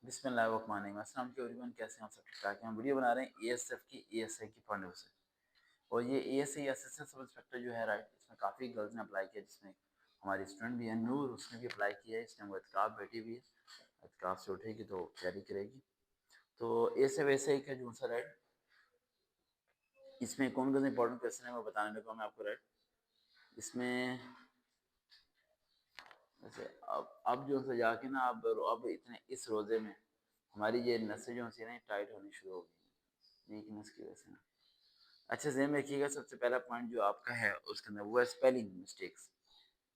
بسم اللہ الرحمن الرحیم۔ السلام علیکم ایوریون، کیسے ہیں آپ؟ سب ٹھیک ٹھاک ہیں؟ ہم ویڈیو بنا رہے ہیں اے ایس ایف کی اے ایس آئی کی پوائنٹ آف سے، اور یہ A S I assistant sub inspector جو ہے رائٹ، اس میں کافی گرلز نے اپلائی کیا، جس میں ہماری اسٹوڈنٹ بھی ہے نور، اس نے بھی اپلائی کیا ہے۔ اس میں وہ اعتکاف بیٹھی ہوئی ہے، اعتکاف سے اٹھے گی تو تیاری کرے گی۔ تو اے ایس آئی کا جو سا رائٹ، اس میں کون کون سے امپورٹنٹ کویشچن ہے وہ بتانے لگا میں آپ کو رائٹ۔ اس میں ویسے اب جو ہے جا کے نا اب اتنے اس روزے میں ہماری یہ نسیں جو سی نا ٹائٹ ہونی شروع ہو گئی ویکنس کی وجہ سے نا۔ اچھا ذہن میں رکھیے گا، سب سے پہلا پوائنٹ جو آپ کا ہے اس کے اندر وہ ہے اسپیلنگ مسٹیکس۔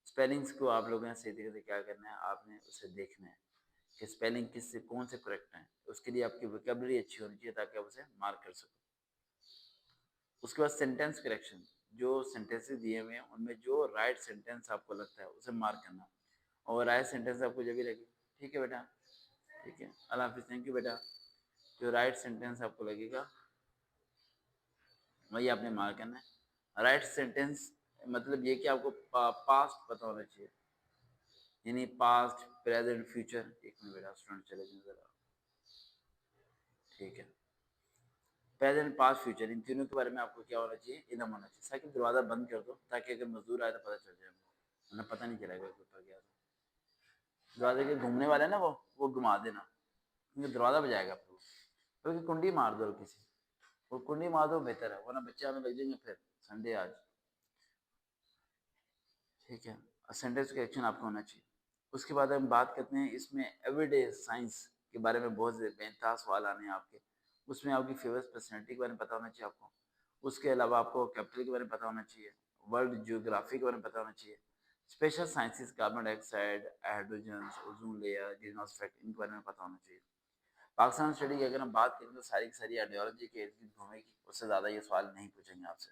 اسپیلنگس کو آپ لوگوں نے صحیح طریقے سے کیا کرنا ہے، آپ نے اسے دیکھنا ہے کہ اسپیلنگ کس سے کون سے کریکٹ ہیں۔ اس کے لیے آپ کی ویکیبلری اچھی ہونی چاہیے تاکہ آپ اسے مارک کر سکو۔ اس کے بعد سینٹینس کریکشن، جو سینٹینسز دیے ہوئے ہیں ان میں جو رائٹ سینٹینس آپ کو لگتا ہے اسے مارک کرنا، اور رائٹ سینٹینس آپ کو جب بھی لگے، ٹھیک ہے بیٹا، ٹھیک ہے، اللہ حافظ، تھینک یو بیٹا، جو رائٹ سینٹینس آپ کو لگے گا وہی آپ نے مارک کرنا ہے۔ رائٹ سینٹینس مطلب یہ کہ آپ کو پاسٹ پتہ ہونا چاہیے، یعنی پاسٹ، پریزنٹ، فیوچر۔ ایک منٹ بیٹا، اسٹوڈنٹ چلے جائیں ذرا، ٹھیک ہے۔ پریزنٹ، پاسٹ، فیوچر، ان تینوں کے بارے میں آپ کو کیا ہونا چاہیے، علم ہونا چاہیے۔ ساکہ دروازہ بند کر دو تاکہ اگر مزدور آئے تو پتہ چل جائے، ورنہ پتہ نہیں چلے گا کہ اوپر گیا تھا۔ دروازے کے گھومنے والے نا وہ گھما دینا، کیونکہ دروازہ بجائے گا پھر، کیونکہ کنڈی مار دو کسی، وہ کنڈی مار دو بہتر ہے، ورنہ بچے ہمیں لگ جائیں گے پھر سنڈے آج، ٹھیک ہے۔ سینٹینس کا ایکشن آپ کو ہونا چاہیے۔ اس کے بعد ہم بات کرتے ہیں، اس میں ایوری ڈے سائنس کے بارے میں بہت سے بے انتہا سوال آنے ہیں آپ کے۔ اس میں آپ کی فیورٹ پرسنالٹی کے بارے میں پتہ ہونا چاہیے آپ کو۔ اس کے علاوہ آپ کو کیپٹل کے بارے میں پتہ ہونا چاہیے، ورلڈ جیوگرافی کے بارے میں پتہ ہونا چاہیے، special sciences, carbon dioxide, hydrogens, ozone layer, greenhouse effect, ان کے بارے میں پتہ ہونا چاہیے۔ پاکستان اسٹڈی کی اگر ہم بات کریں تو ساری کی ساری آئیڈیالوجی کے ارد گرد گھومے گی، اس سے زیادہ یہ سوال نہیں پوچھیں گے آپ سے۔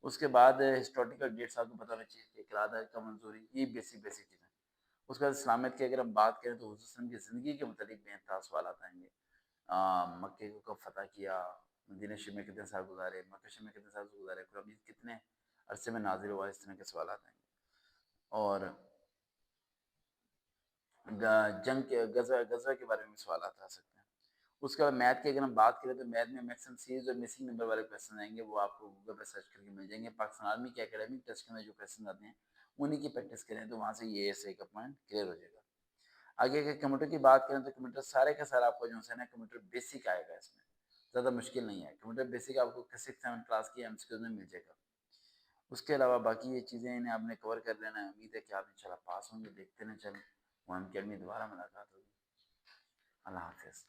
اس کے بعد ہسٹوریکل ڈیٹس آپ کو پتہ ہونا چاہیے کہ قرارداد کا منظوری، یہ بیسک چیزیں۔ اس کے بعد اسلامیت کی اگر ہم بات کریں تو حضور صلی اللہ علیہ وسلم کی زندگی کے متعلق بے انتہا سوالات آئیں گے۔ مکے کو کب فتح کیا، مدینہ شریف میں کتنے سال گزارے، مکہ شریف میں کتنے سال گزارے، قرآن مجید کتنے عرصے میں نازل ہوا، اس طرح کے سوالات آئیں گے۔ اور جنگ کے غزوہ کے بارے میں سوالات آ سکتے ہیں۔ اس کے بعد میتھ کی اگر ہم بات کریں تو میتھ میں میکسیمم سیریز اور مسنگ نمبر والے کویشچن آئیں گے، وہ آپ کو گوگل پہ سرچ کر کے مل جائیں گے۔ پاکستان آرمی کے اکیڈمک ٹیسٹ کے اندر جو کویشچن آتے ہیں انہیں کی پریکٹس کریں تو وہاں سے یہ ایس اے کا پوائنٹ کلیئر ہو جائے گا۔ آگے اگر کمپیوٹر کی بات کریں تو کمپیوٹر سارے کا سارا آپ کو جو ہے نا کمپیوٹر بیسک آئے گا، اس میں زیادہ مشکل نہیں ہے۔ کمپیوٹر بیسک آپ کو 6-7 کلاس کی ایم سی کیو میں مل جائے گا۔ اس کے علاوہ باقی یہ چیزیں انہیں آپ نے کور کر لینا ہے۔ امید ہے کہ آپ انشاءاللہ پاس ہوں گے، دیکھتے رہیں۔ چلیں وہاں اکیڈمی دوبارہ ملاقات ہوگی، اللہ حافظ۔